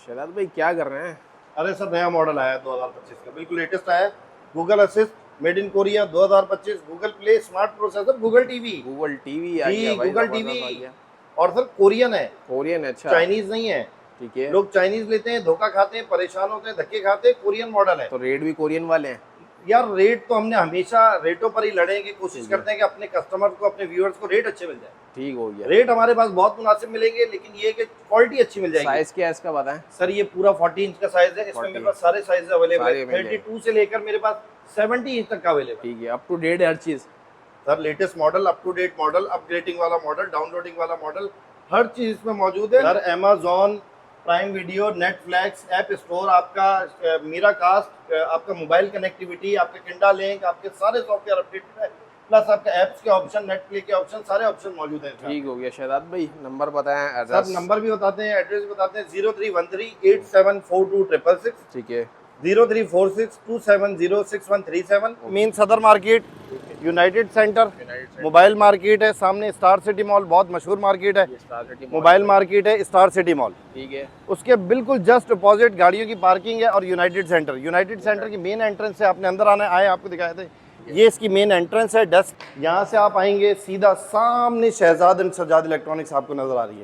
शहजाद भाई क्या कर रहे हैं? अरे सर नया मॉडल आया है 2025 का, बिल्कुल लेटेस्ट आया है। Google assist made in Korea 2025, Google play smart processor, Google TV. Google TV आ जी गया भाई, गूगल जबरदस्त टीवी। आ गया। और सर कोरियन है, कोरियन अच्छा। चाइनीज नहीं है। ठीक है। लोग चाइनीज लेते हैं, धोखा खाते हैं, परेशान होते हैं, धक्के खाते हैं। कोरियन मॉडल है तो रेट भी कोरियन वाले हैं? यार। रेट तो हमने हमेशा रेटों पर ही लड़ने की कोशिश ठीक है। करते हैं कि अपने कस्टमर को, अपने व्यूअर्स को रेट अच्छे मिल जाए। ठीक हो गया। रेट हमारे पास बहुत मुनासिब मिलेंगे, लेकिन ये कि क्वालिटी अच्छी मिल जाएगी। साइज क्या है इसका बताएं? सर ये पूरा 40 इंच का साइज है, इसमें 40 मेरे पास सारे साइज अवेलेबल सारे है। मिल जाएंगे। 32 से लेकर मेरे पास 70 इंच तक का अवेलेबल। ठीक है, अप टू डेट हर चीज। Sir latest model, up to date model, upgrading वाला मॉडल, डाउनलोडिंग वाला मॉडल, हर चीज इसमें मौजूद है। Sir Amazon Prime video, Netflix, app store, आपका मीरा कास्ट, आपका मोबाइल कनेक्टिविटी, आपके किंडा लिंक, आपके सारे सॉफ्टवेयर अपडेटेड है, प्लस आपका ऐप्स के ऑप्शन, नेट प्ले के ऑप्शन, सारे ऑप्शन मौजूद हैं। ठीक हो गया शहजाद भाई, नंबर बताएं, सर एड्रेस। नंबर भी बताते हैं, एड्रेस बताते हैं। 0313874266, ठीक है। 0346270637। मेन सदर market, United centre, mobile market है सामने, स्टार सिटी मॉल बहुत मशहूर मार्केट है, स्टार सिटी मोबाइल मार्केट है, स्टार सिटी मॉल। ठीक है। उसके बिल्कुल जस्ट अपोजिट गाड़ियों की पार्किंग है और यूनाइटेड सेंटर। यूनाइटेड सेंटर की मेन एंट्रेंस से आपने अंदर आना है, आए आपको दिखाए थे, ये इसकी मेन एंट्रेंस है। डेस्क यहाँ से आप आएंगे, सीधा सामने शहजाद एंड सजाद इलेक्ट्रॉनिक्स आपको नजर आ रही है।